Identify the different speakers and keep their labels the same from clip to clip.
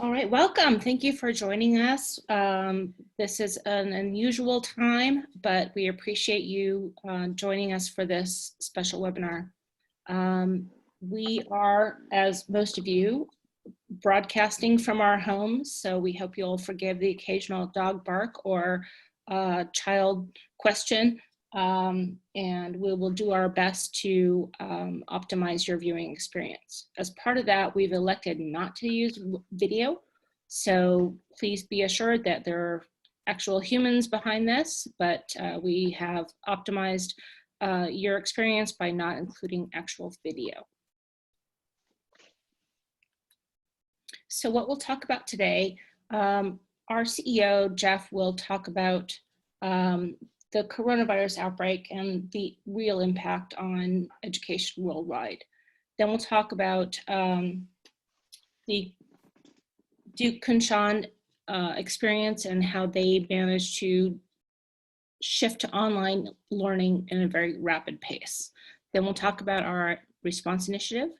Speaker 1: All right, welcome. Thank you for joining us. This is an unusual time, but we appreciate you joining us for this special webinar. We are, as most of you, broadcasting from our homes, so we hope you'll forgive the occasional dog bark or child question, and we will do our best to optimize your viewing experience. As part of that, we've elected not to use video, so please be assured that there are actual humans behind this, but we have optimized your experience by not including actual video. So what we'll talk about today, our CEO, Jeff, will talk about the coronavirus outbreak and the real impact on education worldwide. Then we'll talk about the Duke Kunshan experience and how they managed to shift to online learning in a very rapid pace. Then we'll talk about our response initiative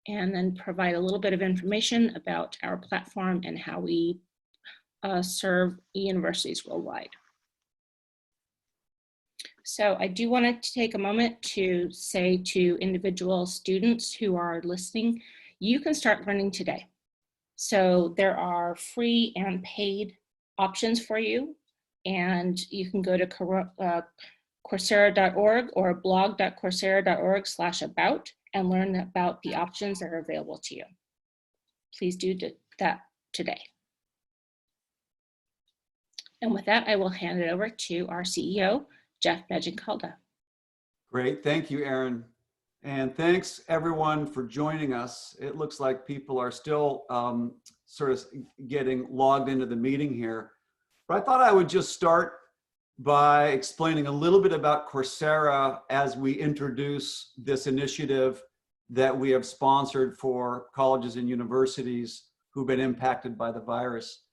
Speaker 1: and then provide a little bit of information about our platform and how we serve universities worldwide. So I do want to take a moment to say to individual students who are listening, you can start learning today. So there are free and paid options for you, and you can go to Coursera.org or blog.coursera.org/about and learn about the options that are available to you. Please do that today. And with that, I will hand it over to our CEO, Jeff Bejincalda.
Speaker 2: Great, thank you, Erin. And thanks everyone for joining us. It looks like people are still sort of getting logged into the meeting here. But I thought I would just start by explaining a little bit about Coursera as we introduce this initiative that we have sponsored for colleges and universities who've been impacted by the virus.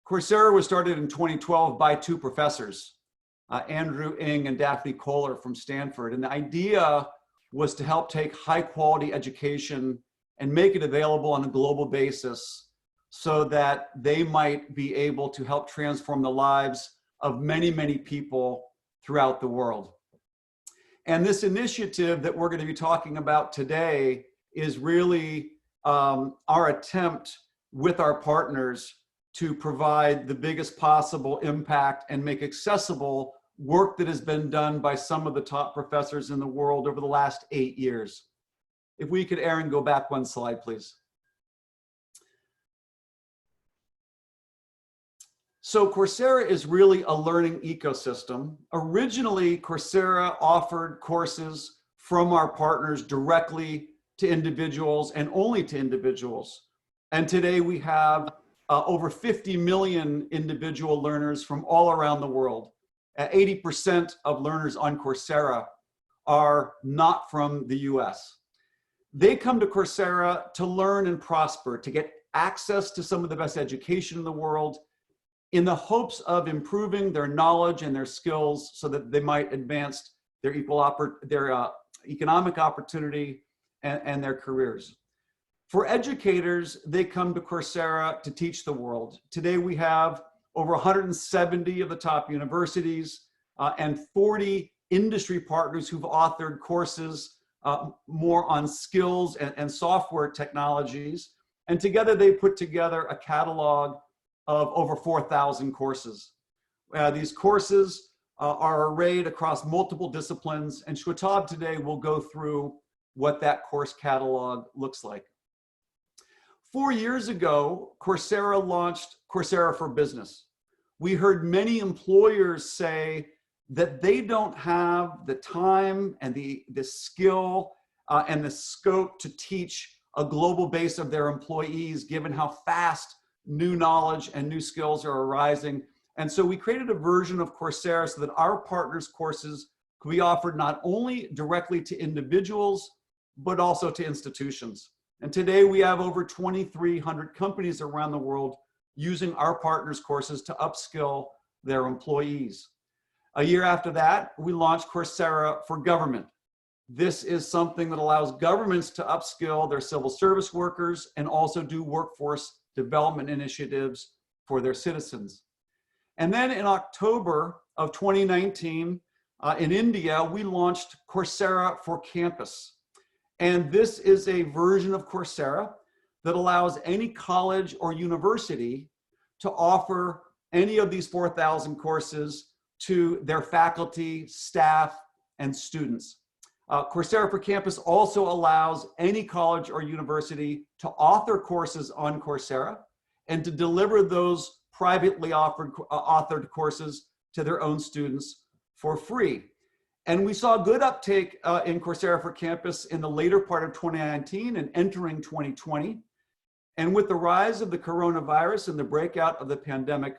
Speaker 2: Coursera was started in 2012 by two professors, Andrew Ng and Daphne Kohler from Stanford. And the idea was to help take high quality education and make it available on a global basis so that they might be able to help transform the lives of many, many people throughout the world. And this initiative that we're going to be talking about today is really our attempt with our partners to provide the biggest possible impact and make accessible work that has been done by some of the top professors in the world over the last 8 years. If we could, Erin, go back one slide, please. So Coursera is really a learning ecosystem. Originally, Coursera offered courses from our partners directly to individuals and only to individuals. And today we have over 50 million individual learners from all around the world. 80% of learners on Coursera are not from the US. They come to Coursera to learn and prosper, to get access to some of the best education in the world, in the hopes of improving their knowledge and their skills so that they might advance their economic opportunity and their careers. For educators, they come to Coursera to teach the world. Today we have over 170 of the top universities and 40 industry partners who've authored courses more on skills and software technologies. And together they put together a catalog of over 4,000 courses. These courses are arrayed across multiple disciplines, and Shwetab today will go through what that course catalog looks like. 4 years ago, Coursera launched Coursera for Business. We heard many employers say that they don't have the time and the skill and the scope to teach a global base of their employees, given how fast new knowledge and new skills are arising. And so we created a version of Coursera so that our partners' courses could be offered not only directly to individuals, but also to institutions. And today we have over 2,300 companies around the world using our partners' courses to upskill their employees. A year after that, we launched Coursera for Government. This is something that allows governments to upskill their civil service workers and also do workforce development initiatives for their citizens. And then in October of 2019, in India, we launched Coursera for Campus. And this is a version of Coursera that allows any college or university to offer any of these 4,000 courses to their faculty, staff, and students. Coursera for Campus also allows any college or university to author courses on Coursera and to deliver those privately authored courses to their own students for free. And we saw good uptake in Coursera for Campus in the later part of 2019 and entering 2020. And with the rise of the coronavirus and the breakout of the pandemic,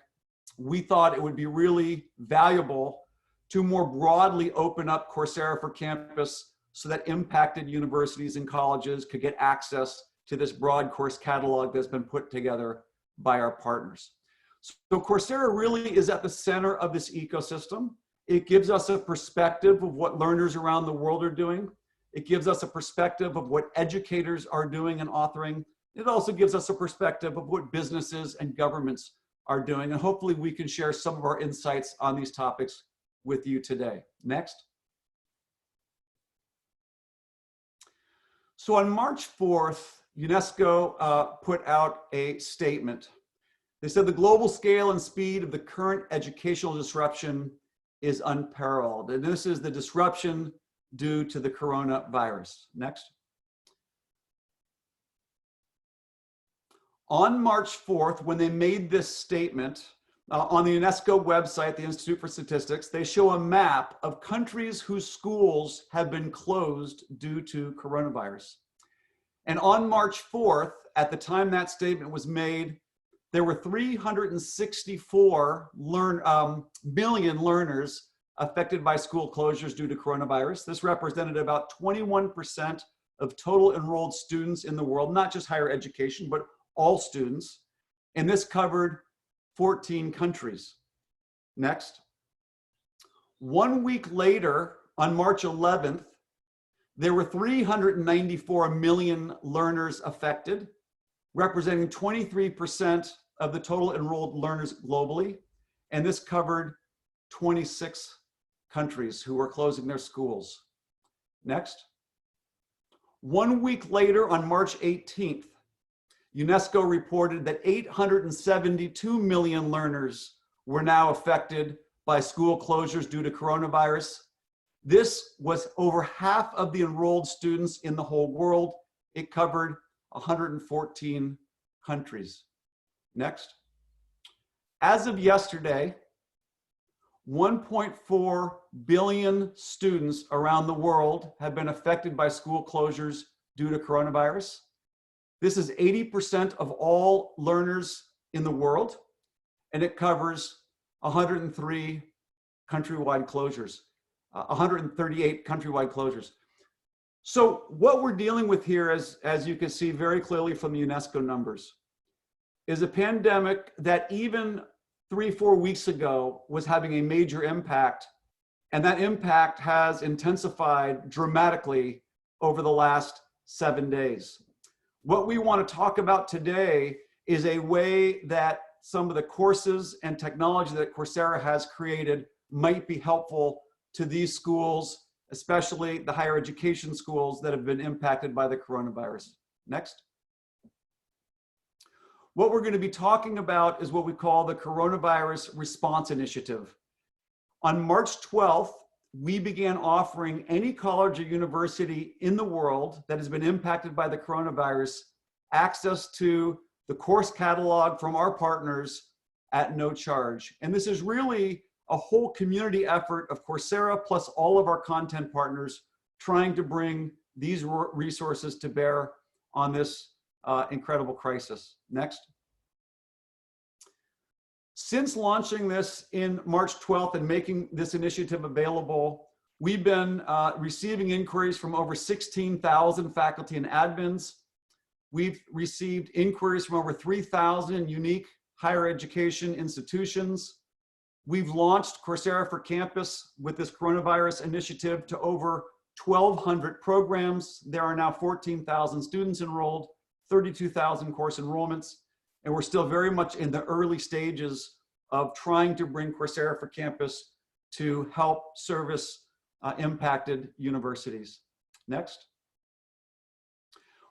Speaker 2: we thought it would be really valuable to more broadly open up Coursera for Campus so that impacted universities and colleges could get access to this broad course catalog that's been put together by our partners. So Coursera really is at the center of this ecosystem. It gives us a perspective of what learners around the world are doing. It gives us a perspective of what educators are doing and authoring. It also gives us a perspective of what businesses and governments are doing. And hopefully we can share some of our insights on these topics with you today. Next. So on March 4th, UNESCO put out a statement. They said the global scale and speed of the current educational disruption is unparalleled. And this is the disruption due to the coronavirus. Next. On March 4th, when they made this statement, on the UNESCO website, the Institute for Statistics, they show a map of countries whose schools have been closed due to coronavirus. And on March 4th, at the time that statement was made, there were 364 million learners affected by school closures due to coronavirus. This represented about 21% of total enrolled students in the world, not just higher education, but all students. And this covered 14 countries. Next. 1 week later, on March 11th, there were 394 million learners affected, representing 23% of the total enrolled learners globally. And this covered 26 countries who were closing their schools. Next. 1 week later, on March 18th, UNESCO reported that 872 million learners were now affected by school closures due to coronavirus. This was over half of the enrolled students in the whole world. It covered 114 countries. Next. As of yesterday, 1.4 billion students around the world have been affected by school closures due to coronavirus. This is 80% of all learners in the world, and it covers 103 countrywide closures, 138 countrywide closures. So what we're dealing with here, as you can see very clearly from the UNESCO numbers, is a pandemic that even 3-4 weeks ago was having a major impact, and that impact has intensified dramatically over the last 7 days. What we want to talk about today is a way that some of the courses and technology that Coursera has created might be helpful to these schools, especially the higher education schools that have been impacted by the coronavirus. Next. What we're going to be talking about is what we call the Coronavirus Response Initiative. On March 12th, we began offering any college or university in the world that has been impacted by the coronavirus access to the course catalog from our partners at no charge. And this is really a whole community effort of Coursera plus all of our content partners trying to bring these resources to bear on this incredible crisis. Next. Since launching this in March 12th and making this initiative available, we've been receiving inquiries from over 16,000 faculty and admins. We've received inquiries from over 3,000 unique higher education institutions. We've launched Coursera for Campus with this coronavirus initiative to over 1,200 programs. There are now 14,000 students enrolled, 32,000 course enrollments. And we're still very much in the early stages of trying to bring Coursera for Campus to help service impacted universities. Next.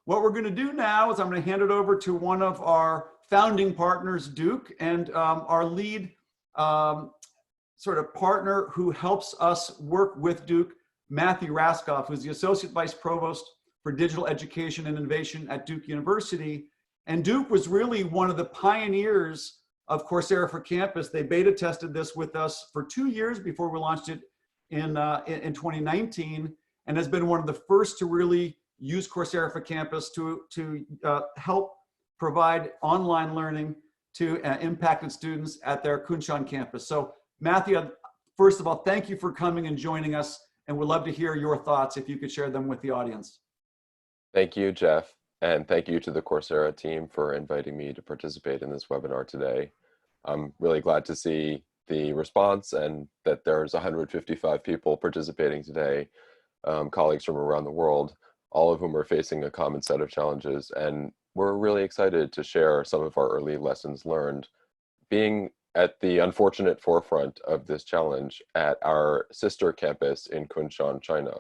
Speaker 2: What we're going to do now is I'm going to hand it over to one of our founding partners, Duke, and our lead sort of partner who helps us work with Duke, Matthew Raskoff, who's the Associate Vice Provost for Digital Education and Innovation at Duke University. And Duke was really one of the pioneers of Coursera for Campus. They beta tested this with us for 2 years before we launched it in 2019, and has been one of the first to really use Coursera for Campus to help provide online learning to impacted students at their Kunshan campus. So Matthew, first of all, thank you for coming and joining us, and we'd love to hear your thoughts if you could share them with the audience.
Speaker 3: Thank you, Jeff, and thank you to the Coursera team for inviting me to participate in this webinar today. I'm really glad to see the response and that there's 155 people participating today, colleagues from around the world, all of whom are facing a common set of challenges. And we're really excited to share some of our early lessons learned, being at the unfortunate forefront of this challenge at our sister campus in Kunshan, China.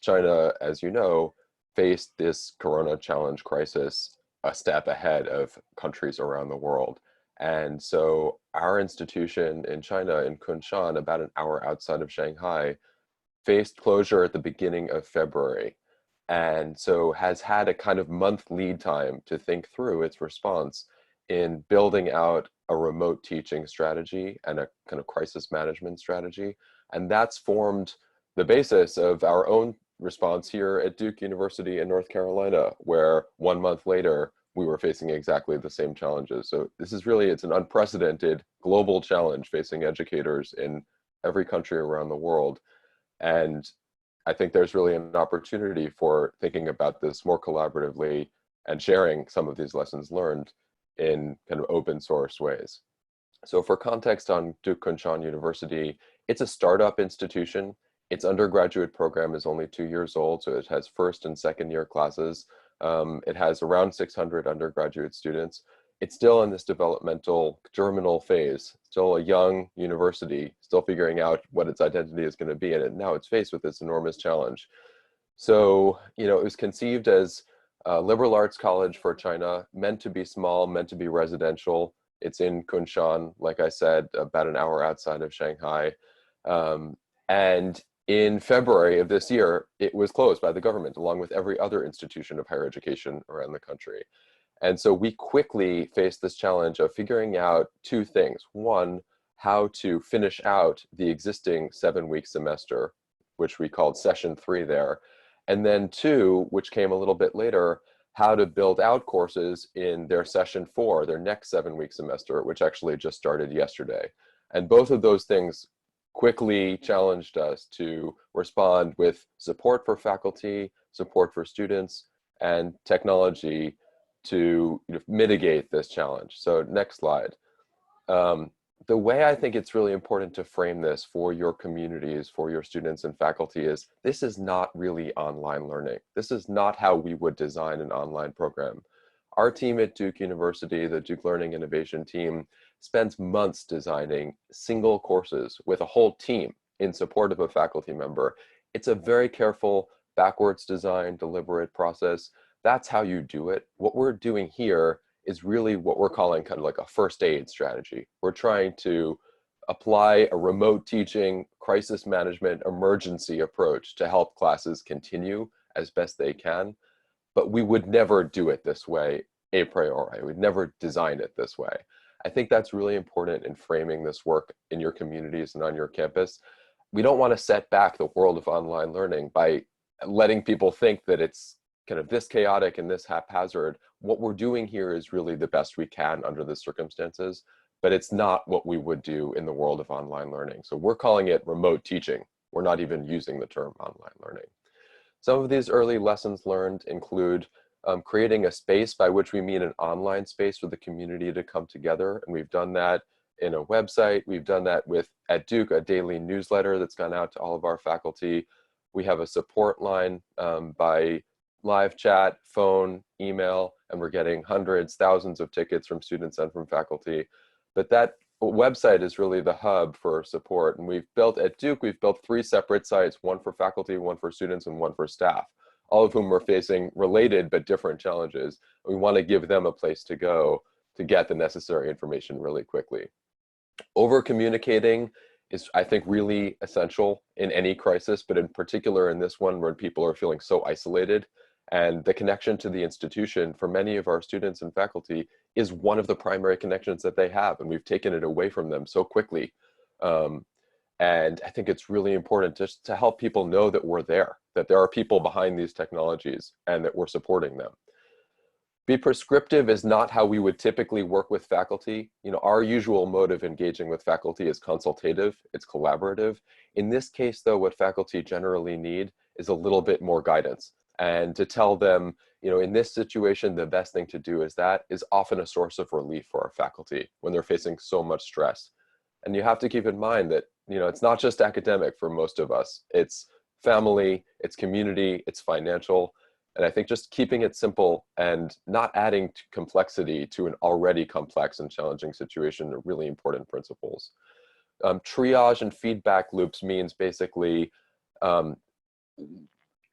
Speaker 3: China, as you know, faced this Corona challenge crisis a step ahead of countries around the world. And so our institution in China, in Kunshan, about an hour outside of Shanghai, faced closure at the beginning of February. And so has had a kind of month lead time to think through its response in building out a remote teaching strategy and a kind of crisis management strategy. And that's formed the basis of our own response here at Duke University in North Carolina, where 1 month later, we were facing exactly the same challenges. So this is really, it's an unprecedented global challenge facing educators in every country around the world. And I think there's really an opportunity for thinking about this more collaboratively and sharing some of these lessons learned in kind of open source ways. So for context on Duke Kunshan University, it's a startup institution. Its undergraduate program is only 2 years old, so it has first and second year classes. It has around 600 undergraduate students. It's still in this developmental germinal phase, still a young university, still figuring out what its identity is going to be, and now it's faced with this enormous challenge. So, it was conceived as a liberal arts college for China, meant to be small, meant to be residential. It's in Kunshan, like I said, about an hour outside of Shanghai. And in February of this year, it was closed by the government, along with every other institution of higher education around the country. And so we quickly faced this challenge of figuring out two things. One, how to finish out the existing 7-week semester, which we called session 3 there. And then two, which came a little bit later, how to build out courses in their session 4, their next 7-week semester, which actually just started yesterday. And both of those things quickly challenged us to respond with support for faculty, support for students, and technology to mitigate this challenge. So next slide. The way I think it's really important to frame this for your communities, for your students and faculty is, this is not really online learning. This is not how we would design an online program. Our team at Duke University, the Duke Learning Innovation team, spends months designing single courses with a whole team in support of a faculty member. It's a very careful, backwards design, deliberate process. That's how you do it. What we're doing here is really what we're calling kind of like a first aid strategy. We're trying to apply a remote teaching, crisis management, emergency approach to help classes continue as best they can. But we would never do it this way a priori. We'd never design it this way. I think that's really important in framing this work in your communities and on your campus. We don't want to set back the world of online learning by letting people think that it's kind of this chaotic and this haphazard. What we're doing here is really the best we can under the circumstances, but it's not what we would do in the world of online learning. So we're calling it remote teaching. We're not even using the term online learning. Some of these early lessons learned include creating a space by which we mean an online space for the community to come together. And we've done that in a website. We've done that with, at Duke, a daily newsletter that's gone out to all of our faculty. We have a support line by live chat, phone, email, and we're getting hundreds, thousands of tickets from students and from faculty. But that website is really the hub for support. And at Duke, we've built 3 separate sites, one for faculty, one for students, and one for staff, all of whom are facing related but different challenges. We want to give them a place to go to get the necessary information really quickly. Over communicating is, I think, really essential in any crisis, but in particular in this one where people are feeling so isolated. And the connection to the institution for many of our students and faculty is one of the primary connections that they have, and we've taken it away from them so quickly. And I think it's really important just to help people know that we're there, that there are people behind these technologies and that we're supporting them. Be prescriptive is not how we would typically work with faculty. Our usual mode of engaging with faculty is consultative, it's collaborative. In this case, though, what faculty generally need is a little bit more guidance. And to tell them, in this situation, the best thing to do is often a source of relief for our faculty when they're facing so much stress. And you have to keep in mind that, it's not just academic for most of us. It's family, it's community, it's financial. And I think just keeping it simple and not adding complexity to an already complex and challenging situation are really important principles. Triage and feedback loops means basically,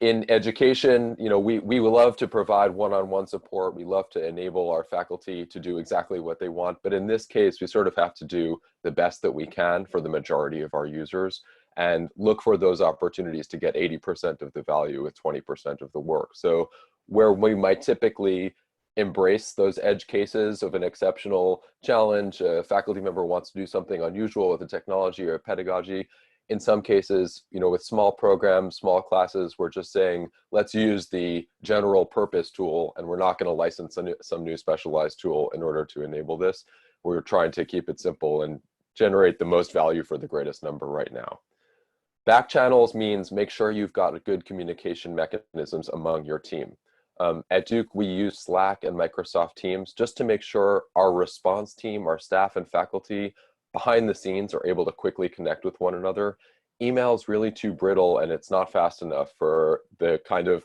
Speaker 3: in education, we love to provide one-on-one support. We love to enable our faculty to do exactly what they want. But in this case, we sort of have to do the best that we can for the majority of our users and look for those opportunities to get 80% of the value with 20% of the work. So where we might typically embrace those edge cases of an exceptional challenge, a faculty member wants to do something unusual with a technology or a pedagogy, in some cases, with small programs, small classes, we're just saying, let's use the general purpose tool, and we're not going to license some new specialized tool in order to enable this. We're trying to keep it simple and generate the most value for the greatest number right now. Back channels means make sure you've got good communication mechanisms among your team. At Duke, we use Slack and Microsoft Teams just to make sure our response team, our staff and faculty behind the scenes are able to quickly connect with one another. Email is really too brittle and it's not fast enough for the kind of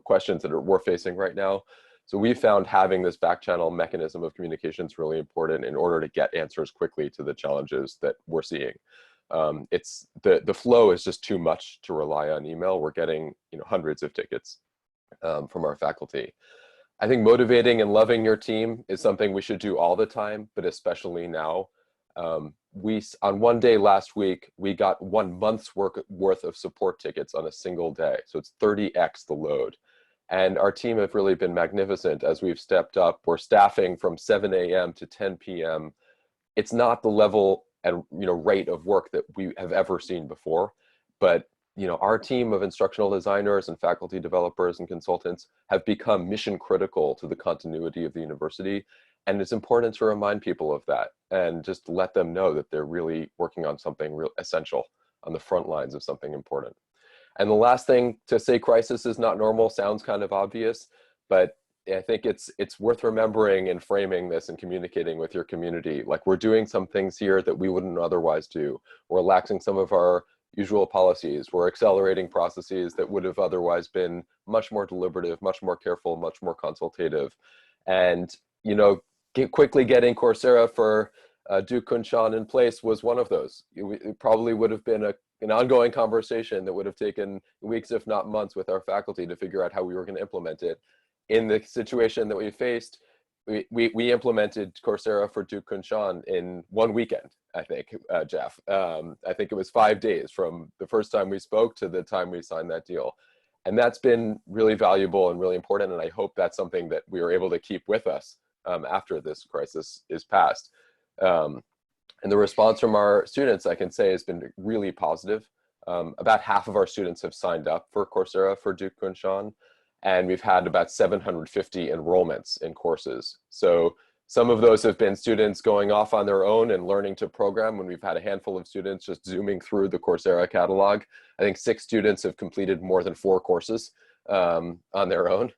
Speaker 3: questions that we're facing right now. So we found having this back channel mechanism of communication is really important in order to get answers quickly to the challenges that we're seeing. It's the flow is just too much to rely on email. We're getting hundreds of tickets from our faculty. I think motivating and loving your team is something we should do all the time, but especially now. On one day last week, we got 1 month's worth of support tickets on a single day. So it's 30x the load. And our team have really been magnificent as we've stepped up. We're staffing from 7 a.m. to 10 p.m. It's not the level and rate of work that we have ever seen before, but our team of instructional designers and faculty developers and consultants have become mission critical to the continuity of the university. And it's important to remind people of that and just let them know that they're really working on something real essential on the front lines of something important. And the last thing, to say crisis is not normal sounds kind of obvious, but I think it's worth remembering and framing this and communicating with your community. Like, we're doing some things here that we wouldn't otherwise do. We're relaxing some of our usual policies. We're accelerating processes that would have otherwise been much more deliberative, much more careful, much more consultative. And, quickly getting Coursera for Duke Kunshan in place was one of those. It probably would have been an ongoing conversation that would have taken weeks, if not months, with our faculty to figure out how we were going to implement it. In the situation that we faced, we implemented Coursera for Duke Kunshan in 1 weekend, I think, Jeff. I think it was 5 days from the first time we spoke to the time we signed that deal. And that's been really valuable and really important. And I hope that's something that we are able to keep with us after this crisis is past. And the response from our students, I can say, has been really positive. About half of our students have signed up for Coursera for Duke Kunshan, and we've had about 750 enrollments in courses. So some of those have been students going off on their own and learning to program, when we've had a handful of students just zooming through the Coursera catalog. I think 6 students have completed more than 4 courses on their own.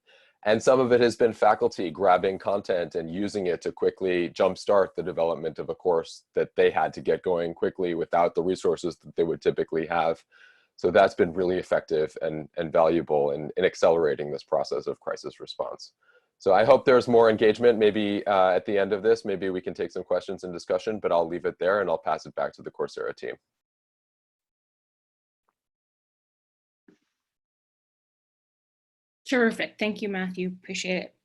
Speaker 3: And some of it has been faculty grabbing content and using it to quickly jumpstart the development of a course that they had to get going quickly without the resources that they would typically have. So that's been really effective and valuable in accelerating this process of crisis response. So I hope there's more engagement. Maybe at the end of this, maybe we can take some questions and discussion, but I'll leave it there and I'll pass it back to the Coursera team.
Speaker 1: Terrific. Thank you, Matthew. Appreciate it.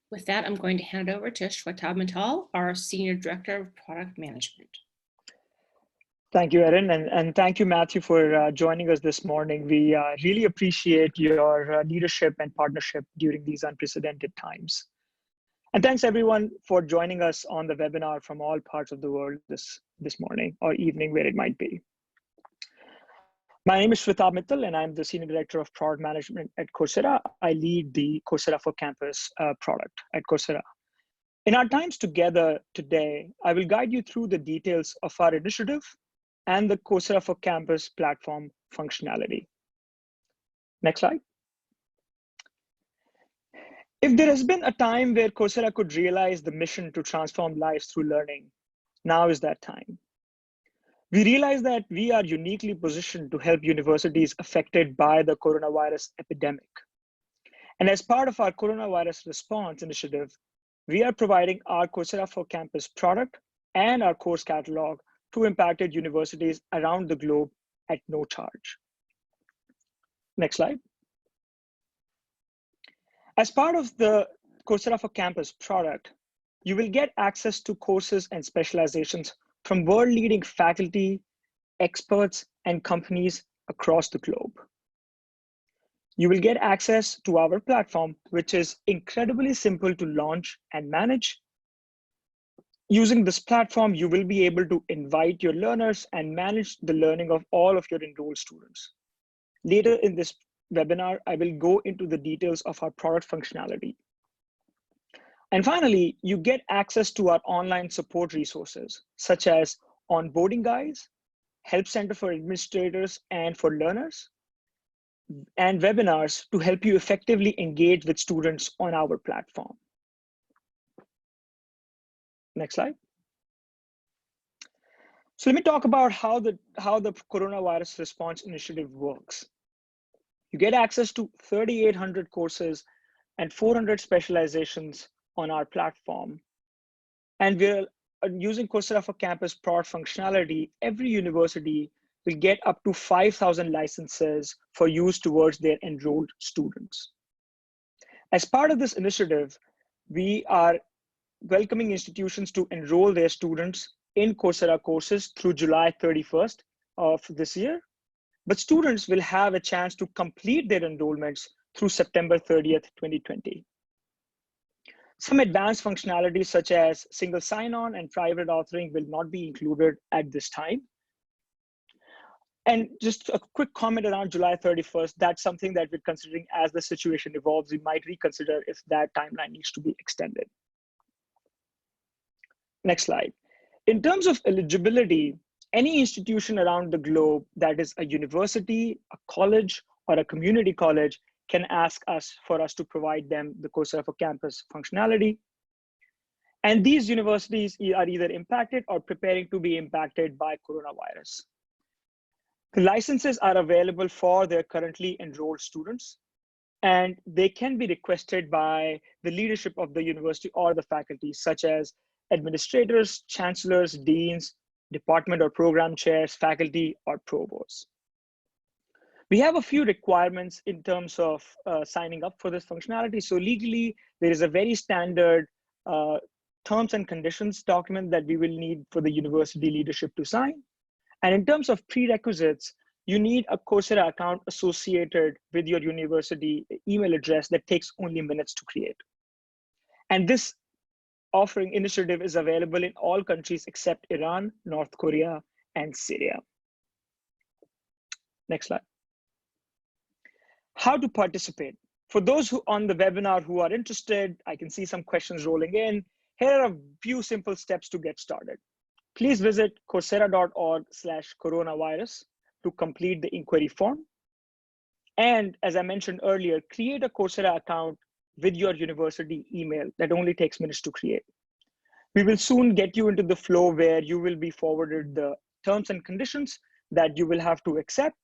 Speaker 1: With that, I'm going to hand it over to Shwetab Mittal, our Senior Director of Product Management.
Speaker 4: Thank you, Erin, and thank you, Matthew, for joining us this morning. We really appreciate your leadership and partnership during these unprecedented times. And thanks, everyone, for joining us on the webinar from all parts of the world this morning or evening, where it might be. My name is Shwetab Mittal, and I'm the Senior Director of Product Management at Coursera. I lead the Coursera for Campus product at Coursera. In our times together today, I will guide you through the details of our initiative and the Coursera for Campus platform functionality. Next slide. If there has been a time where Coursera could realize the mission to transform lives through learning, now is that time. We realize that we are uniquely positioned to help universities affected by the coronavirus epidemic. And as part of our coronavirus response initiative, we are providing our Coursera for Campus product and our course catalog to impacted universities around the globe at no charge. Next slide. As part of the Coursera for Campus product, you will get access to courses and specializations from world-leading faculty, experts, and companies across the globe. You will get access to our platform, which is incredibly simple to launch and manage. Using this platform, you will be able to invite your learners and manage the learning of all of your enrolled students. Later in this webinar, I will go into the details of our product functionality. And finally, you get access to our online support resources, such as onboarding guides, help center for administrators and for learners, and webinars to help you effectively engage with students on our platform. Next slide. So let me talk about how the coronavirus response initiative works. You get access to 3,800 courses and 400 specializations on our platform. And we're using Coursera for Campus product functionality. Every university will get up to 5,000 licenses for use towards their enrolled students. As part of this initiative, we are welcoming institutions to enroll their students in Coursera courses through July 31st of this year, but students will have a chance to complete their enrollments through September 30th, 2020. Some advanced functionalities such as single sign-on and private authoring will not be included at this time. And just a quick comment around July 31st, that's something that we're considering as the situation evolves. We might reconsider if that timeline needs to be extended. Next slide. In terms of eligibility, any institution around the globe that is a university, a college, or a community college can ask us for us to provide them the Coursera for Campus functionality. And these universities are either impacted or preparing to be impacted by coronavirus. The licenses are available for their currently enrolled students, and they can be requested by the leadership of the university or the faculty, such as administrators, chancellors, deans, department or program chairs, faculty, or provosts. We have a few requirements in terms of signing up for this functionality. So legally, there is a very standard terms and conditions document that we will need for the university leadership to sign. And in terms of prerequisites, you need a Coursera account associated with your university email address that takes only minutes to create. And this offering initiative is available in all countries except Iran, North Korea, and Syria. Next slide. How to participate. For those who on the webinar who are interested, I can see some questions rolling in. Here are a few simple steps to get started. Please visit coursera.org/coronavirus to complete the inquiry form. And as I mentioned earlier, create a Coursera account with your university email that only takes minutes to create. We will soon get you into the flow where you will be forwarded the terms and conditions that you will have to accept.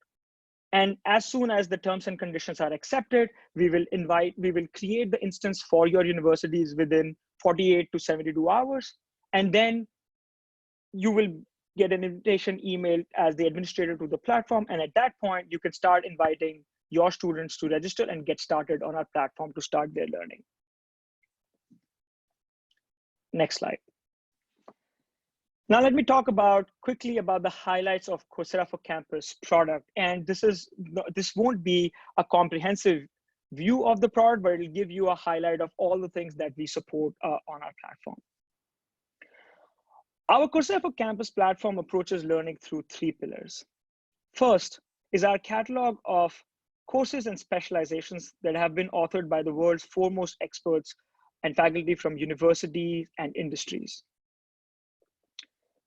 Speaker 4: And as soon as the terms and conditions are accepted, we will create the instance for your universities within 48 to 72 hours. And then you will get an invitation email as the administrator to the platform. And at that point, you can start inviting your students to register and get started on our platform to start their learning. Next slide. Now let me talk quickly about the highlights of Coursera for Campus product. And this won't be a comprehensive view of the product, but it'll give you a highlight of all the things that we support on our platform. Our Coursera for Campus platform approaches learning through 3 pillars. First is our catalog of courses and specializations that have been authored by the world's foremost experts and faculty from universities and industries.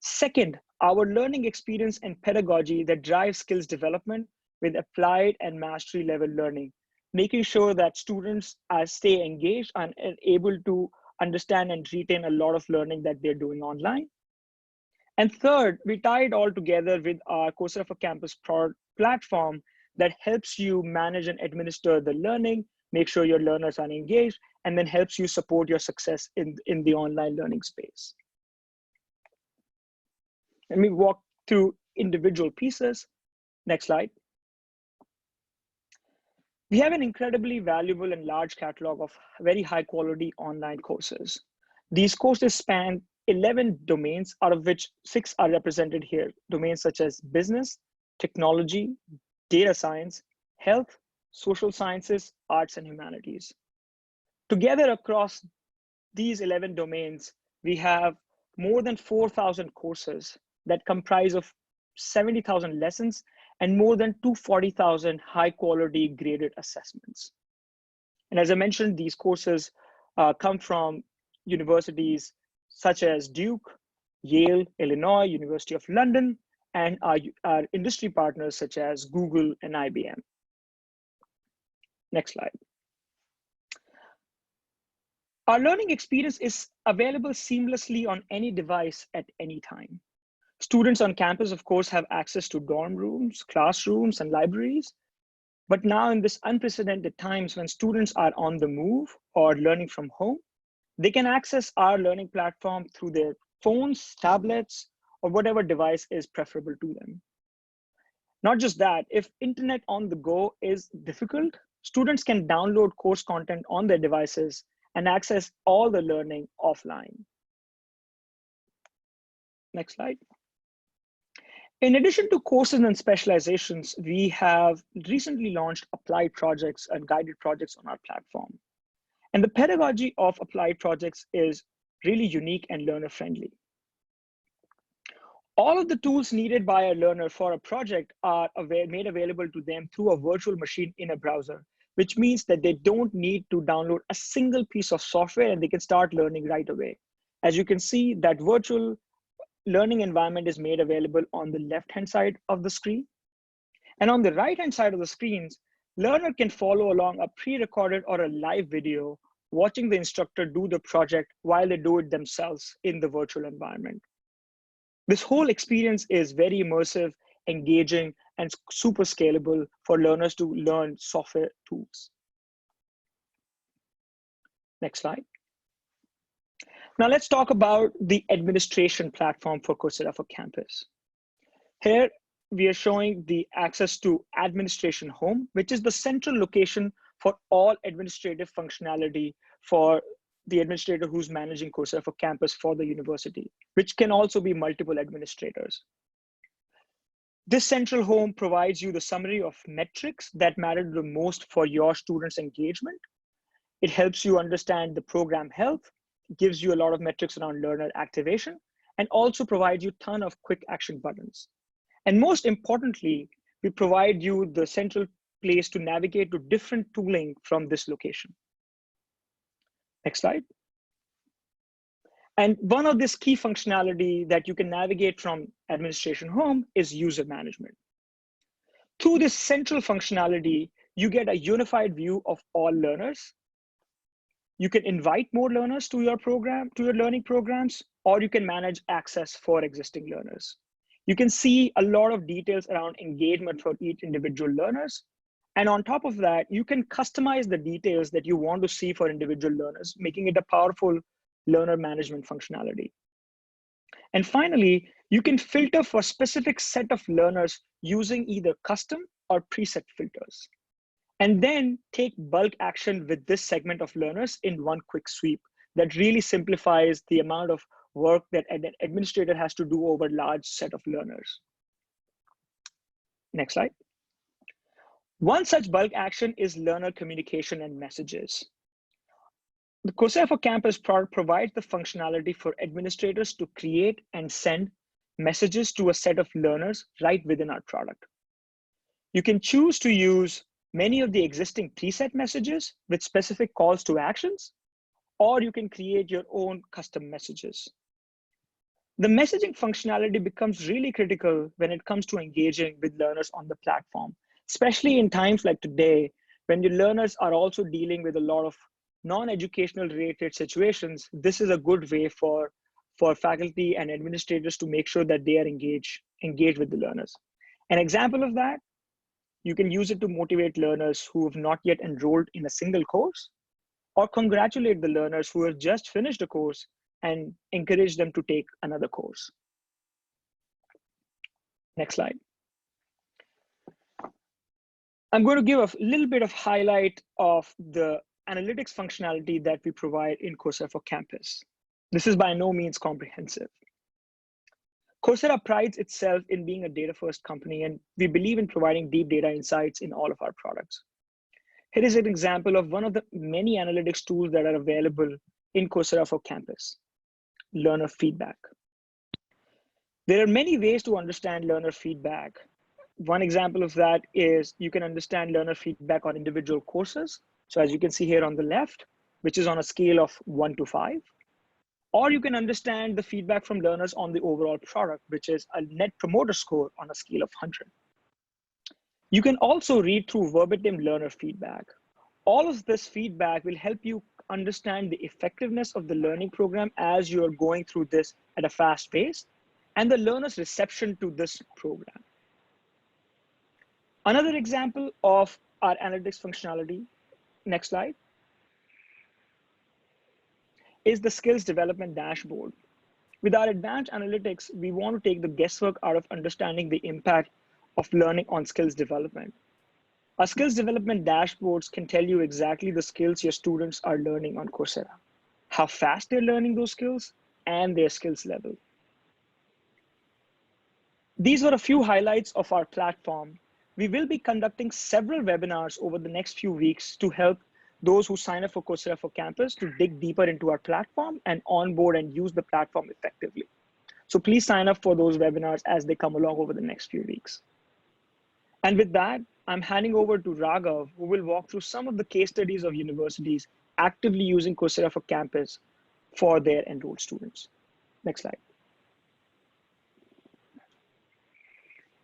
Speaker 4: Second, our learning experience and pedagogy that drives skills development with applied and mastery level learning, making sure that students stay engaged and able to understand and retain a lot of learning that they're doing online. And third, we tie it all together with our Coursera for Campus platform that helps you manage and administer the learning, make sure your learners are engaged, and then helps you support your success in the online learning space. Let me walk through individual pieces. Next slide. We have an incredibly valuable and large catalog of very high quality online courses. These courses span 11 domains, out of which 6 are represented here. Domains such as business, technology, data science, health, social sciences, arts, and humanities. Together across these 11 domains, we have more than 4,000 courses that comprise of 70,000 lessons and more than 240,000 high quality graded assessments. And as I mentioned, these courses come from universities such as Duke, Yale, Illinois, University of London, and our industry partners such as Google and IBM. Next slide. Our learning experience is available seamlessly on any device at any time. Students on campus, of course, have access to dorm rooms, classrooms, and libraries. But now in this unprecedented times when students are on the move or learning from home, they can access our learning platform through their phones, tablets, or whatever device is preferable to them. Not just that, if internet on the go is difficult, students can download course content on their devices and access all the learning offline. Next slide. In addition to courses and specializations, we have recently launched applied projects and guided projects on our platform. And the pedagogy of applied projects is really unique and learner-friendly. All of the tools needed by a learner for a project are made available to them through a virtual machine in a browser, which means that they don't need to download a single piece of software and they can start learning right away. As you can see, that virtual learning environment is made available on the left-hand side of the screen. And on the right-hand side of the screens, learner can follow along a pre-recorded or a live video, watching the instructor do the project while they do it themselves in the virtual environment. This whole experience is very immersive, engaging, and super scalable for learners to learn software tools. Next slide. Now let's talk about the administration platform for Coursera for Campus. Here we are showing the access to Administration Home, which is the central location for all administrative functionality for the administrator who's managing Coursera for Campus for the university, which can also be multiple administrators. This central home provides you the summary of metrics that matter the most for your students' engagement. It helps you understand the program health, gives you a lot of metrics around learner activation, and also provides you a ton of quick action buttons. And most importantly, we provide you the central place to navigate to different tooling from this location. Next slide. And one of this key functionality that you can navigate from Administration Home is user management. Through this central functionality, you get a unified view of all learners. You can invite more learners to your program, to your learning programs, or you can manage access for existing learners. You can see a lot of details around engagement for each individual learners. And on top of that, you can customize the details that you want to see for individual learners, making it a powerful learner management functionality. And finally, you can filter for specific set of learners using either custom or preset filters. And then take bulk action with this segment of learners in one quick sweep. That really simplifies the amount of work that an administrator has to do over a large set of learners. Next slide. One such bulk action is learner communication and messages. The Coursera for Campus product provides the functionality for administrators to create and send messages to a set of learners right within our product. You can choose to use many of the existing preset messages with specific calls to actions, or you can create your own custom messages. The messaging functionality becomes really critical when it comes to engaging with learners on the platform, especially in times like today, when your learners are also dealing with a lot of non-educational related situations. This is a good way for faculty and administrators to make sure that they are engaged with the learners. An example of that, you can use it to motivate learners who have not yet enrolled in a single course, or congratulate the learners who have just finished a course and encourage them to take another course. Next slide. I'm going to give a little bit of highlight of the analytics functionality that we provide in Coursera for Campus. This is by no means comprehensive. Coursera prides itself in being a data-first company, and we believe in providing deep data insights in all of our products. Here is an example of one of the many analytics tools that are available in Coursera for Campus: learner feedback. There are many ways to understand learner feedback. One example of that is you can understand learner feedback on individual courses. So as you can see here on the left, which is on a scale of 1 to 5. Or you can understand the feedback from learners on the overall product, which is a net promoter score on a scale of 100. You can also read through verbatim learner feedback. All of this feedback will help you understand the effectiveness of the learning program as you're going through this at a fast pace, and the learner's reception to this program. Another example of our analytics functionality, next slide, is the skills development dashboard. With our advanced analytics, we want to take the guesswork out of understanding the impact of learning on skills development. Our skills development dashboards can tell you exactly the skills your students are learning on Coursera, how fast they're learning those skills, and their skills level. These were a few highlights of our platform. We will be conducting several webinars over the next few weeks to help those who sign up for Coursera for Campus to dig deeper into our platform and onboard and use the platform effectively. So please sign up for those webinars as they come along over the next few weeks. And with that, I'm handing over to Raghav, who will walk through some of the case studies of universities actively using Coursera for Campus for their enrolled students. Next slide.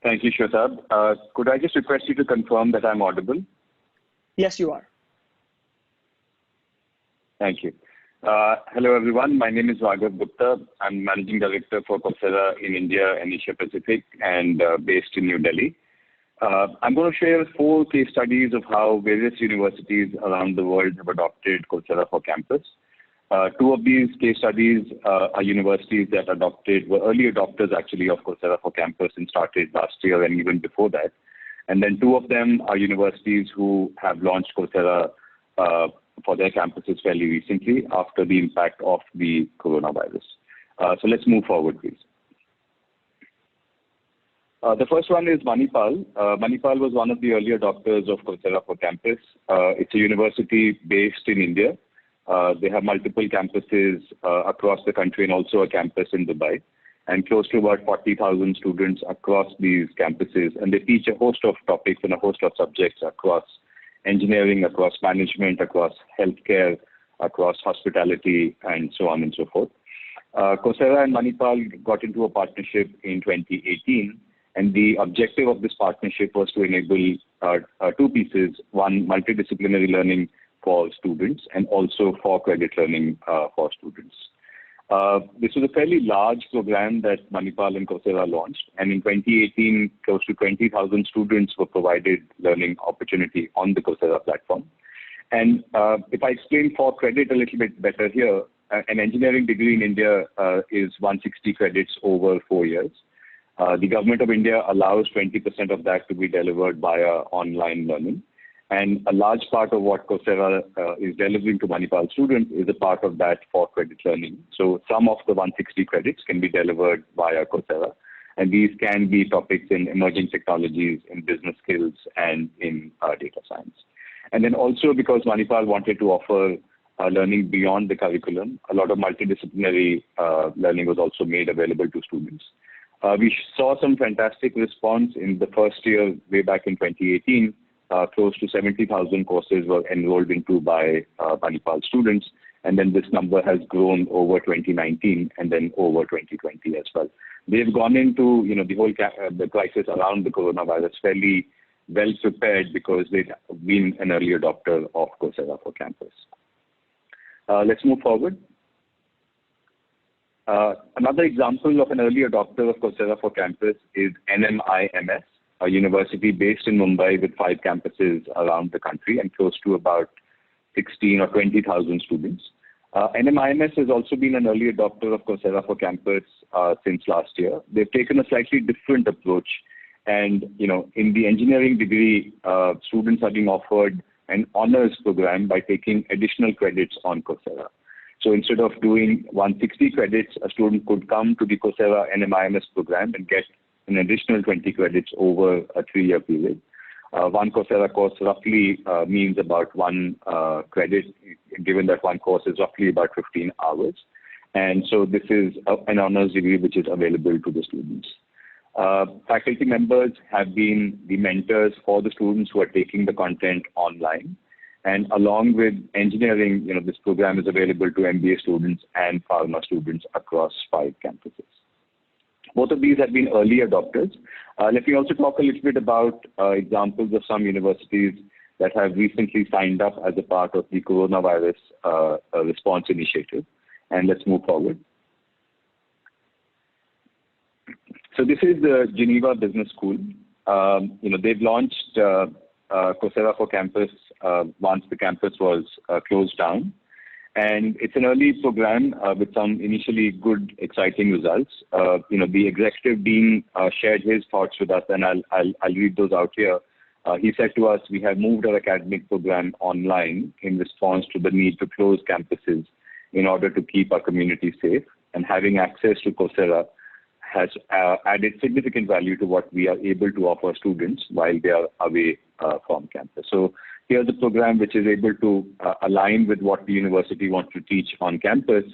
Speaker 5: Thank you, Shwetab. Could I just request you to confirm that I'm audible?
Speaker 4: Yes, you are.
Speaker 5: Thank you. Hello, everyone. My name is Raghav Gupta. I'm Managing Director for Coursera in India and Asia Pacific, and based in New Delhi. I'm going to share 4 case studies of how various universities around the world have adopted Coursera for Campus. 2 of these case studies are universities that were early adopters actually of Coursera for Campus and started last year and even before that. And then 2 of them are universities who have launched Coursera for their campuses fairly recently after the impact of the coronavirus. So let's move forward, please. The first one is Manipal. Manipal was one of the early adopters of Coursera for Campus. It's a university based in India. They have multiple campuses across the country and also a campus in Dubai, and close to about 40,000 students across these campuses. And they teach a host of topics and a host of subjects across engineering, across management, across healthcare, across hospitality, and so on and so forth. Coursera and Manipal got into a partnership in 2018, and the objective of this partnership was to enable 2 pieces: one, multidisciplinary learning for students, and also for credit learning for students. This was a fairly large program that Manipal and Coursera launched, and in 2018, close to 20,000 students were provided learning opportunity on the Coursera platform. And if I explain for credit a little bit better here, an engineering degree in India is 160 credits over 4 years. The government of India allows 20% of that to be delivered via online learning. And a large part of what Coursera is delivering to Manipal students is a part of that for credit learning. So some of the 160 credits can be delivered via Coursera. And these can be topics in emerging technologies, in business skills, and in data science. And then also because Manipal wanted to offer learning beyond the curriculum, a lot of multidisciplinary learning was also made available to students. We saw some fantastic response in the first year, way back in 2018. Close to 70,000 courses were enrolled into by Manipal students. And then this number has grown over 2019 and then over 2020 as well. They've gone into, the whole the crisis around the coronavirus fairly well prepared because they've been an early adopter of Coursera for Campus. Let's move forward. Another example of an early adopter of Coursera for Campus is NMIMS, a university based in Mumbai with 5 campuses around the country and close to about 16 or 20,000 students. NMIMS has also been an early adopter of Coursera for Campus since last year. They've taken a slightly different approach. And, in the engineering degree, students are being offered an honors program by taking additional credits on Coursera. So instead of doing 160 credits, a student could come to the Coursera NMIMS program and get an additional 20 credits over a 3-year period. One Coursera course roughly means about 1 credit, given that one course is roughly about 15 hours. And so this is an honors degree which is available to the students. Faculty members have been the mentors for the students who are taking the content online. And along with engineering, this program is available to MBA students and pharma students across 5 campuses. Both of these have been early adopters. Let me also talk a little bit about examples of some universities that have recently signed up as a part of the coronavirus response initiative. And let's move forward. So this is the Geneva Business School. They've launched Coursera for Campus once the campus was closed down. And it's an early program with some initially good, exciting results. The executive dean shared his thoughts with us, and I'll read those out here. He said to us, "We have moved our academic program online in response to the need to close campuses in order to keep our community safe. And having access to Coursera has added significant value to what we are able to offer students while they are away from campus." So here's a program which is able to align with what the university wants to teach on campus,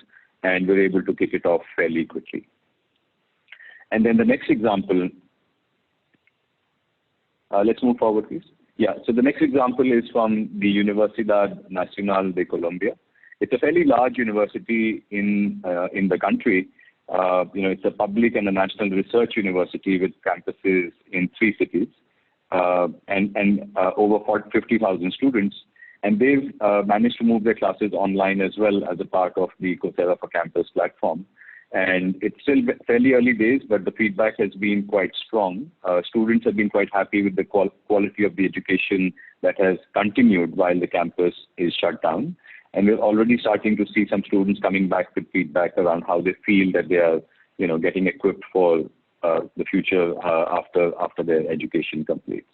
Speaker 5: and we're able to kick it off fairly quickly. And then the next example, let's move forward, please. Yeah, so the next example is from the Universidad Nacional de Colombia. It's a fairly large university in the country. It's a public and a national research university with campuses in 3 cities and over 50,000 students. And they've managed to move their classes online as well as a part of the Coursera for Campus platform. And it's still fairly early days, but the feedback has been quite strong. Students have been quite happy with the quality of the education that has continued while the campus is shut down. And we're already starting to see some students coming back with feedback around how they feel that they are, getting equipped for the future after their education completes.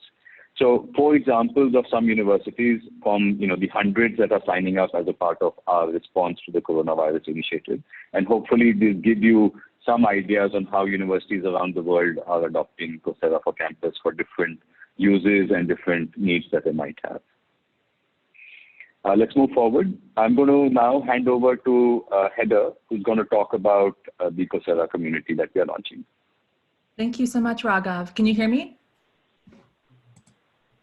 Speaker 5: So 4 examples of some universities from, the hundreds that are signing up as a part of our response to the coronavirus initiative. And hopefully these give you some ideas on how universities around the world are adopting Coursera for Campus for different uses and different needs that they might have. Let's move forward. I'm going to now hand over to Heather, who's going to talk about the Coursera community that we are launching.
Speaker 6: Thank you so much, Raghav. Can you hear me?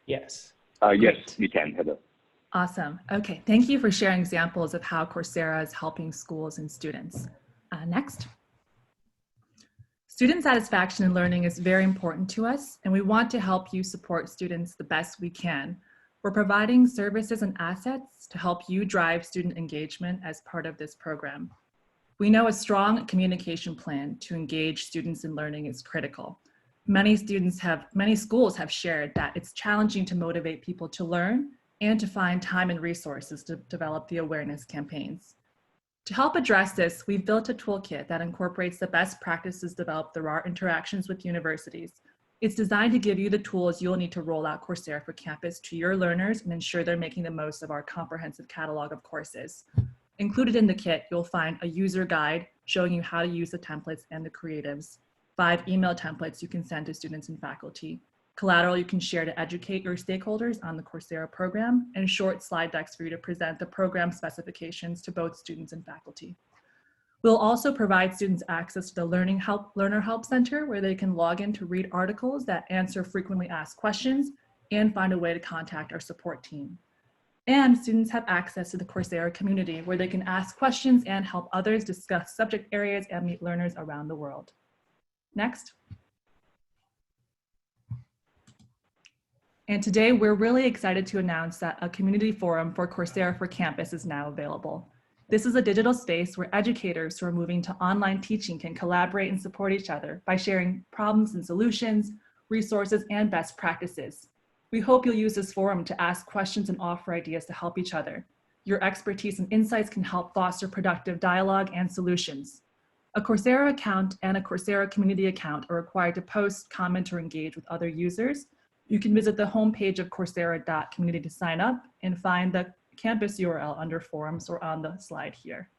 Speaker 7: Yes.
Speaker 5: Yes, we can, Heather.
Speaker 6: Awesome. Okay. Thank you for sharing examples of how Coursera is helping schools and students. Next. Student satisfaction in learning is very important to us, and we want to help you support students the best we can. We're providing services and assets to help you drive student engagement as part of this program. We know a strong communication plan to engage students in learning is critical. Many schools have shared that it's challenging to motivate people to learn and to find time and resources to develop the awareness campaigns. To help address this, we've built a toolkit that incorporates the best practices developed through our interactions with universities. It's designed to give you the tools you'll need to roll out Coursera for Campus to your learners and ensure they're making the most of our comprehensive catalog of courses. Included in the kit, you'll find a user guide showing you how to use the templates and the creatives, 5 email templates you can send to students and faculty, collateral you can share to educate your stakeholders on the Coursera program, and short slide decks for you to present the program specifications to both students and faculty. We'll also provide students access to the Learner Help Center, where they can log in to read articles that answer frequently asked questions and find a way to contact our support team. And students have access to the Coursera community, where they can ask questions and help others discuss subject areas and meet learners around the world. Next. And today we're really excited to announce that a community forum for Coursera for Campus is now available. This is a digital space where educators who are moving to online teaching can collaborate and support each other by sharing problems and solutions, resources, and best practices. We hope you'll use this forum to ask questions and offer ideas to help each other. Your expertise and insights can help foster productive dialogue and solutions. A Coursera account and a Coursera community account are required to post, comment, or engage with other users. You can visit the homepage of coursera.community to sign up and find the campus URL under forums or on the slide here.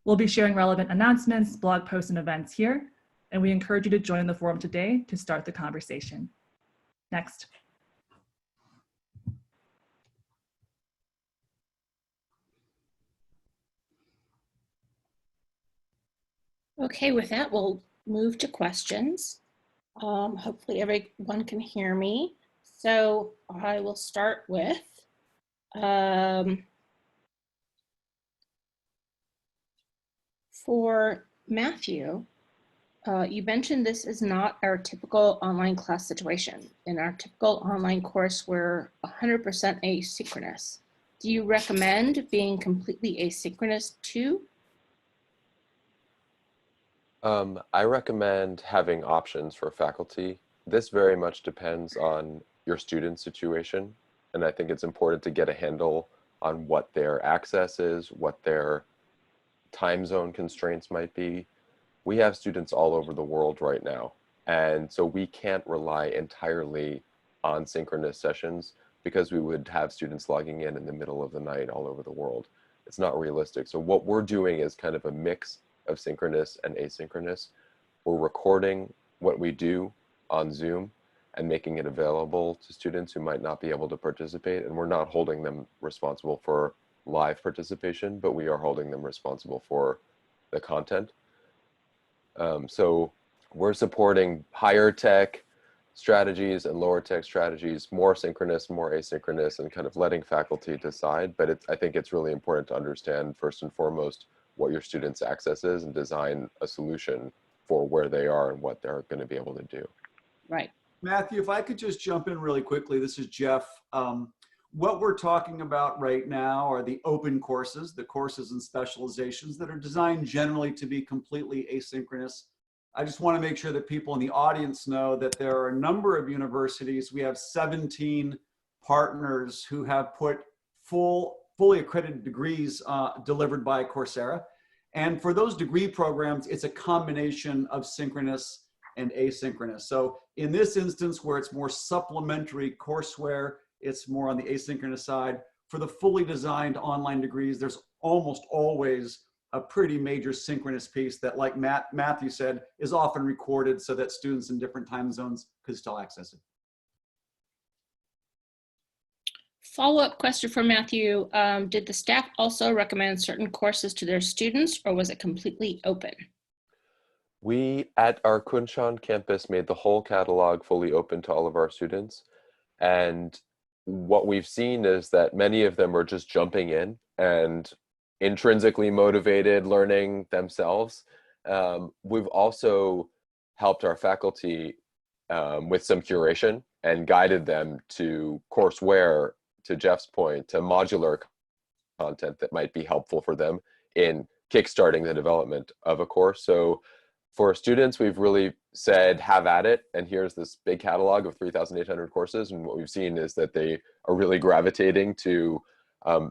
Speaker 6: We'll be sharing relevant announcements, blog posts, and events here, and we encourage you to join the forum today to start the conversation. Next.
Speaker 1: Okay, with that, we'll move to questions. Hopefully everyone can hear me. So I will start with, for Matthew, you mentioned this is not our typical online class situation. In our typical online course, we're 100% asynchronous. Do you recommend being completely asynchronous too?
Speaker 3: I recommend having options for faculty. This very much depends on your student situation, and I think it's important to get a handle on what their access is, what their time zone constraints might be. We have students all over the world right now, and so we can't rely entirely on synchronous sessions because we would have students logging in the middle of the night all over the world. It's not realistic. So what we're doing is kind of a mix of synchronous and asynchronous. We're recording what we do on Zoom and making it available to students who might not be able to participate, and we're not holding them responsible for live participation, but we are holding them responsible for the content. So we're supporting higher tech strategies and lower tech strategies, more synchronous, more asynchronous, and kind of letting faculty decide. But I think it's really important to understand first and foremost what your students' access is and design a solution for where they are and what they're going to be able to do.
Speaker 1: Right.
Speaker 2: Matthew, if I could just jump in really quickly, this is Jeff. What we're talking about right now are the open courses, the courses and specializations that are designed generally to be completely asynchronous. I just want to make sure that people in the audience know that there are a number of universities. We have 17 partners who have put fully accredited degrees delivered by Coursera. And for those degree programs, it's a combination of synchronous and asynchronous. So in this instance, where it's more supplementary courseware, it's more on the asynchronous side. For the fully designed online degrees, there's almost always a pretty major synchronous piece that, like Matthew said, is often recorded so that students in different time zones could still access it.
Speaker 1: Follow-up question for Matthew. Did the staff also recommend certain courses to their students, or was it completely open?
Speaker 3: We, at our Kunshan campus, made the whole catalog fully open to all of our students. And what we've seen is that many of them are just jumping in and intrinsically motivated, learning themselves. We've also helped our faculty with some curation and guided them to courseware, to Jeff's point, to modular content that might be helpful for them in kickstarting the development of a course. So for students, we've really said, have at it. And here's this big catalog of 3,800 courses. And what we've seen is that they are really gravitating to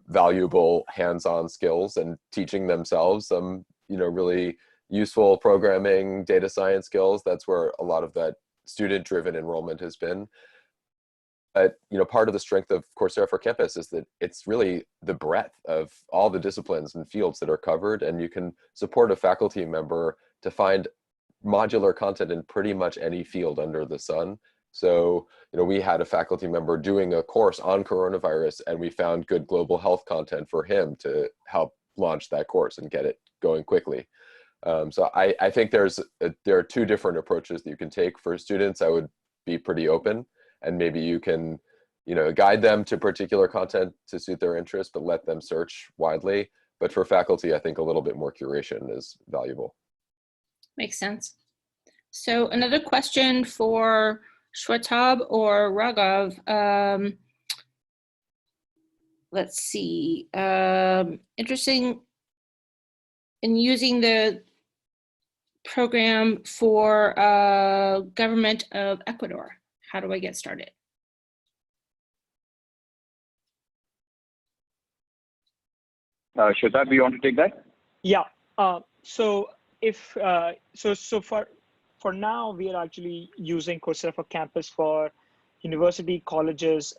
Speaker 3: valuable hands-on skills and teaching themselves some, really useful programming, data science skills. That's where a lot of that student-driven enrollment has been. But, part of the strength of Coursera for Campus is that it's really the breadth of all the disciplines and fields that are covered, and you can support a faculty member to find modular content in pretty much any field under the sun. So, we had a faculty member doing a course on coronavirus, and we found good global health content for him to help launch that course and get it going quickly. So I think there are two different approaches that you can take. For students, I would be pretty open, and maybe you can, guide them to particular content to suit their interests, but let them search widely. But for faculty, I think a little bit more curation is valuable.
Speaker 1: Makes sense. So another question for Shwetab or Raghav. Let's see. Interesting in using the program for government of Ecuador. How do I get started?
Speaker 5: Shweta, do you want to take that?
Speaker 4: Yeah. So if so for now, we are actually using Coursera for Campus for university colleges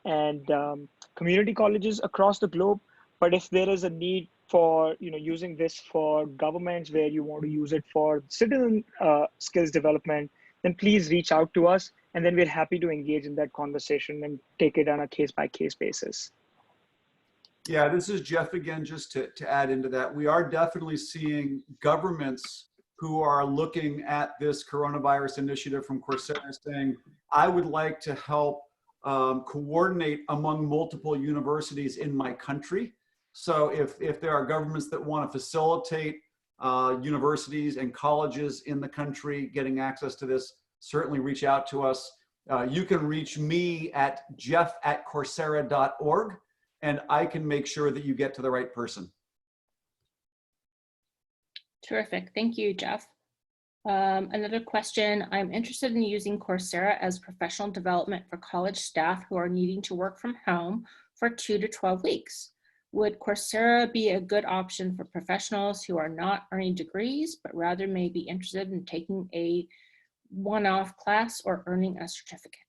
Speaker 4: and community colleges across the globe. But if there is a need for using this for governments where you want to use it for citizen skills development, then please reach out to us, and then we're happy to engage in that conversation and take it on a case-by-case basis.
Speaker 2: Yeah, this is Jeff again, just to add into that. We are definitely seeing governments who are looking at this coronavirus initiative from Coursera saying, I would like to help coordinate among multiple universities in my country. So if there are governments that want to facilitate universities and colleges in the country getting access to this, certainly reach out to us. You can reach me at jeff@coursera.org, and I can make sure that you get to the right person.
Speaker 1: Terrific. Thank you, Jeff. Another question. I'm interested in using Coursera as professional development for college staff who are needing to work from home for 2 to 12 weeks. Would Coursera be a good option for professionals who are not earning degrees, but rather may be interested in taking a one-off class or earning a certificate?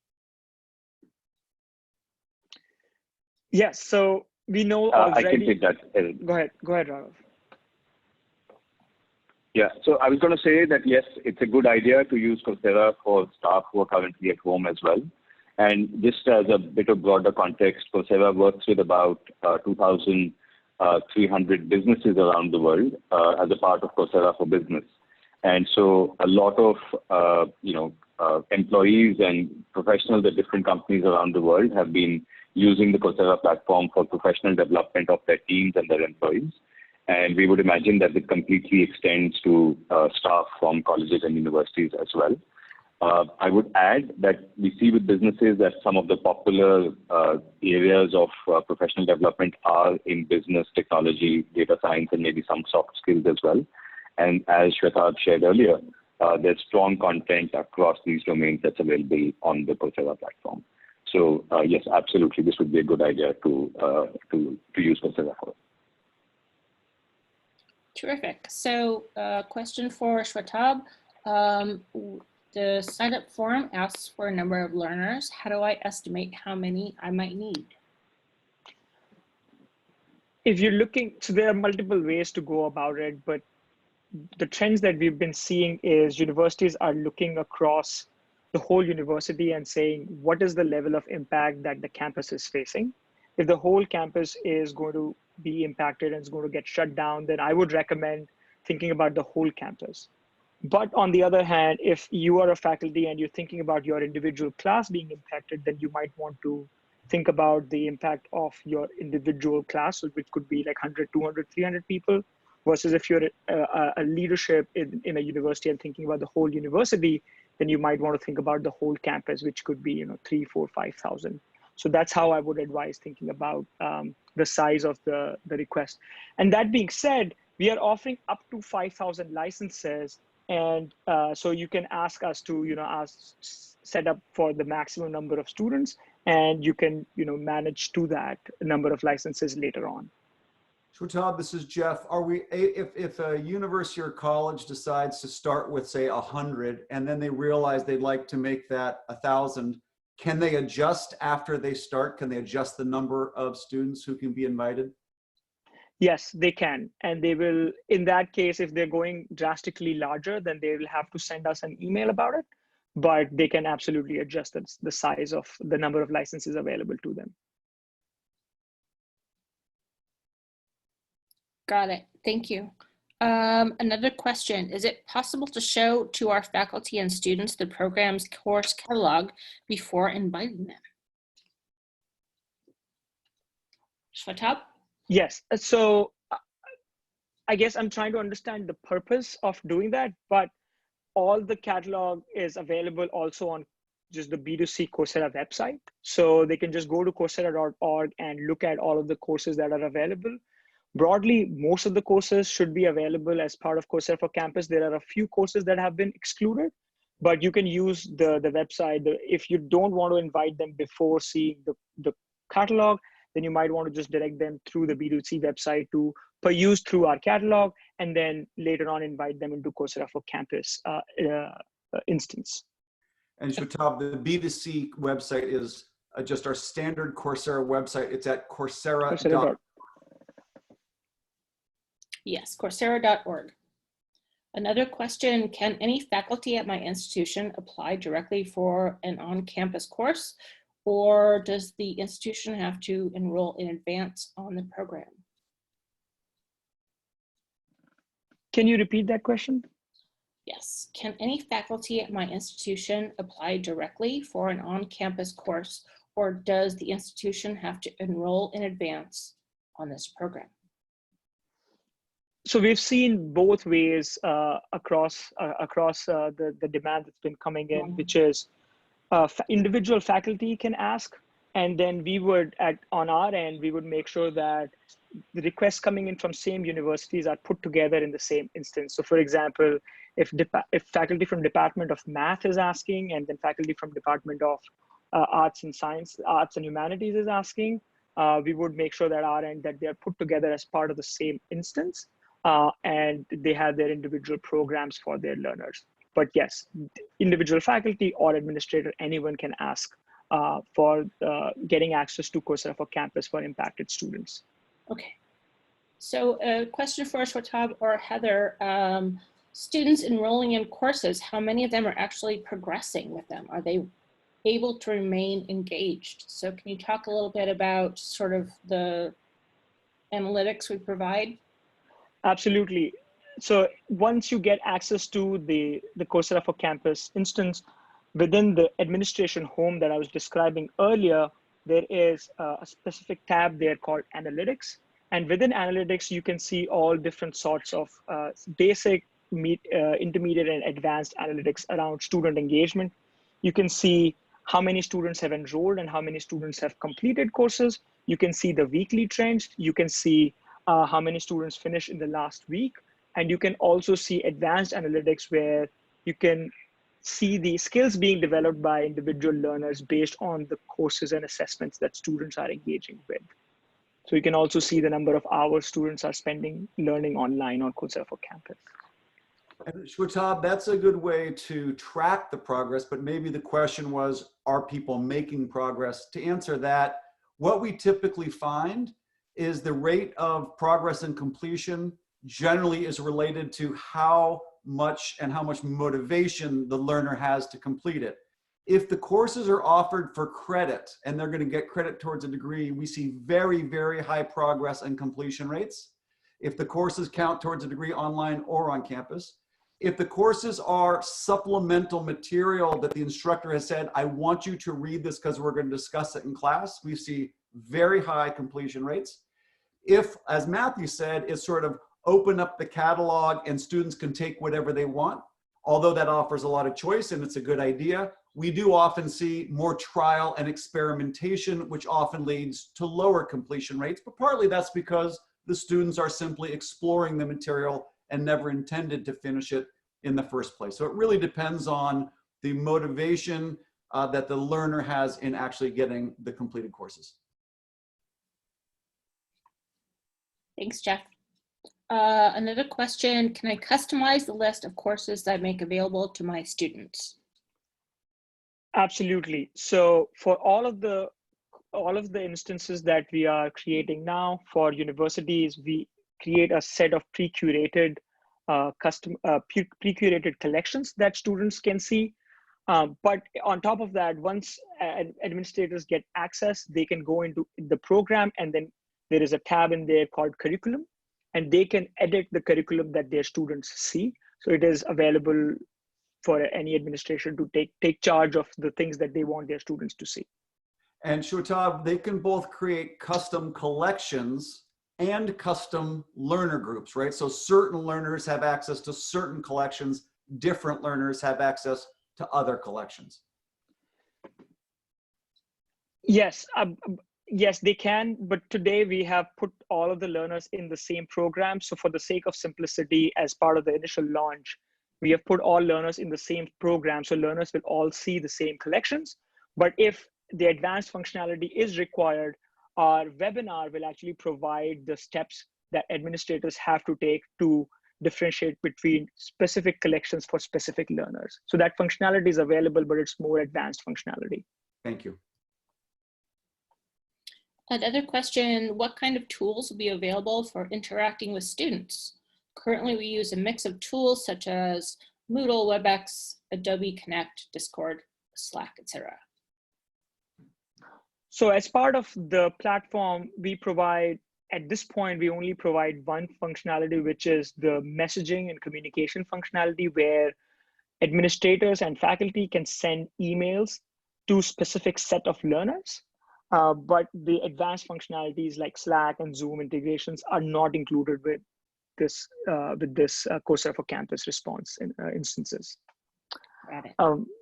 Speaker 4: Yes, so we know
Speaker 5: I
Speaker 4: already.
Speaker 5: can take that.
Speaker 4: Go ahead, Raghav.
Speaker 5: Yeah, so I was going to say that yes, it's a good idea to use Coursera for staff who are currently at home as well. And just as a bit of broader context, Coursera works with about 2,300 businesses around the world as a part of Coursera for Business. And so a lot of employees and professionals at different companies around the world have been using the Coursera platform for professional development of their teams and their employees. And we would imagine that it completely extends to staff from colleges and universities as well. I would add that we see with businesses that some of the popular areas of professional development are in business, technology, data science, and maybe some soft skills as well. And as Shweta shared earlier, there's strong content across these domains that's available on the Coursera platform. So yes, absolutely, this would be a good idea to use Coursera for.
Speaker 1: Terrific. So question for Shwetab. The sign-up form asks for a number of learners. How do I estimate how many I might need?
Speaker 4: If you're looking, so there are multiple ways to go about it, but the trends that we've been seeing is universities are looking across the whole university and saying, what is the level of impact that the campus is facing? If the whole campus is going to be impacted and is going to get shut down, then I would recommend thinking about the whole campus. But on the other hand, if you are a faculty and you're thinking about your individual class being impacted, then you might want to think about the impact of your individual class, which could be like 100, 200, 300 people, versus if you're a leadership in a university and thinking about the whole university, then you might want to think about the whole campus, which could be 3, 4, 5,000. So that's how I would advise thinking about the size of the request. And that being said, We are offering up to 5,000 licenses, and so you can ask us to, set up for the maximum number of students, and you can, manage to that number of licenses later on.
Speaker 2: Shwetab, this is Jeff. Are we, if a university or college decides to start with, say, 100, and then they realize they'd like to make that 1,000, can they adjust after they start? Can they adjust the number of students who can be invited?
Speaker 4: Yes, they can. And they will, in that case, if they're going drastically larger, then they will have to send us an email about it. But they can absolutely adjust the size of the number of licenses available to them.
Speaker 1: Got it. Thank you. Another question. Is it possible to show to our faculty and students the program's course catalog before inviting them? Shwetab?
Speaker 4: Yes. So I guess I'm trying to understand the purpose of doing that, but all the catalog is available also on just the B2C Coursera website. So they can just go to coursera.org and look at all of the courses that are available. Broadly, most of the courses should be available as part of Coursera for Campus. There are a few courses that have been excluded, but you can use the website. If you don't want to invite them before seeing the catalog, then you might want to just direct them through the B2C website to peruse through our catalog, and then later on invite them into Coursera for Campus instance.
Speaker 2: And Shwetab, the B2C website is just our standard Coursera website. It's at Coursera.
Speaker 1: Yes, Coursera.org. Another question, can any faculty at my institution apply directly for an on-campus course, or does the institution have to enroll in advance on the program?
Speaker 4: Can you repeat that question?
Speaker 1: Yes. Can any faculty at my institution apply directly for an on-campus course, or does the institution have to enroll in advance on this program?
Speaker 4: So we've seen both ways across the demand that's been coming in, which is individual faculty can ask, and then we would, on our end, we would make sure that the requests coming in from same universities are put together in the same instance. So for example, if faculty from Department of Math is asking, and then faculty from Department of Arts and Humanities is asking, we would make sure that our end that they are put together as part of the same instance, and they have their individual programs for their learners. But yes, individual faculty or administrator, anyone can ask for getting access to Coursera for Campus for impacted students.
Speaker 1: Okay. So a question for Shwetab or Heather. Students enrolling in courses, how many of them are actually progressing with them? Are they able to remain engaged? So can you talk a little bit about sort of the analytics we provide?
Speaker 4: Absolutely. So once you get access to the Coursera for Campus instance, within the administration home that I was describing earlier, there is a specific tab there called Analytics. And within Analytics, you can see all different sorts of basic, intermediate, and advanced analytics around student engagement. You can see how many students have enrolled and how many students have completed courses. You can see the weekly trends. You can see how many students finished in the last week. And you can also see advanced analytics where you can see the skills being developed by individual learners based on the courses and assessments that students are engaging with. So you can also see the number of hours students are spending learning online on Coursera for Campus.
Speaker 2: And Shwetab, that's a good way to track the progress, but maybe the question was, are people making progress? To answer that, what we typically find is the rate of progress and completion generally is related to how much motivation the learner has to complete it. If the courses are offered for credit and they're going to get credit towards a degree, we see very, very high progress and completion rates. If the courses count towards a degree online or on campus, if the courses are supplemental material that the instructor has said, I want you to read this because we're going to discuss it in class, we see very high completion rates. If, as Matthew said, it's sort of open up the catalog and students can take whatever they want, although that offers a lot of choice and it's a good idea, we do often see more trial and experimentation, which often leads to lower completion rates, but partly that's because the students are simply exploring the material and never intended to finish it in the first place. So it really depends on the motivation that the learner has in actually getting the completed courses.
Speaker 1: Thanks, Jeff. Another question, can I customize the list of courses that I make available to my students?
Speaker 4: Absolutely. So for all of the instances that we are creating now for universities, we create a set of pre-curated pre-curated collections that students can see. But on top of that, once administrators get access, they can go into the program, and then there is a tab in there called curriculum, and they can edit the curriculum that their students see. So it is available for any administration to take charge of the things that they want their students to see.
Speaker 2: And Shwetab, they can both create custom collections and custom learner groups, right? So certain learners have access to certain collections, different learners have access to other collections.
Speaker 4: Yes, yes, they can, but today we have put all of the learners in the same program. So for the sake of simplicity, as part of the initial launch, we have put all learners in the same program. So learners will all see the same collections. But if the advanced functionality is required, our webinar will actually provide the steps that administrators have to take to differentiate between specific collections for specific learners. So that functionality is available, but it's more advanced functionality.
Speaker 2: Thank you.
Speaker 1: Another question, what kind of tools will be available for interacting with students? Currently, we use a mix of tools such as Moodle, WebEx, Adobe Connect, Discord, Slack, etc.
Speaker 4: So as part of the platform, we provide, at this point, we only provide one functionality, which is the messaging and communication functionality, where administrators and faculty can send emails to specific set of learners. But the advanced functionalities like Slack and Zoom integrations are not included with this Coursera for Campus response instances.
Speaker 1: Got it.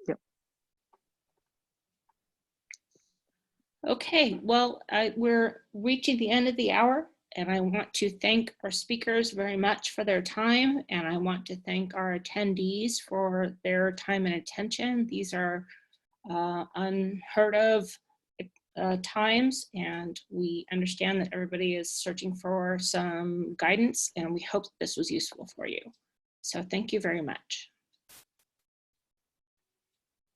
Speaker 4: Yeah.
Speaker 1: Okay, well, we're reaching the end of the hour, and I want to thank our speakers very much for their time, and I want to thank our attendees for their time and attention. These are unheard of times, and we understand that everybody is searching for some guidance, and we hope this was useful for you. So thank you very much.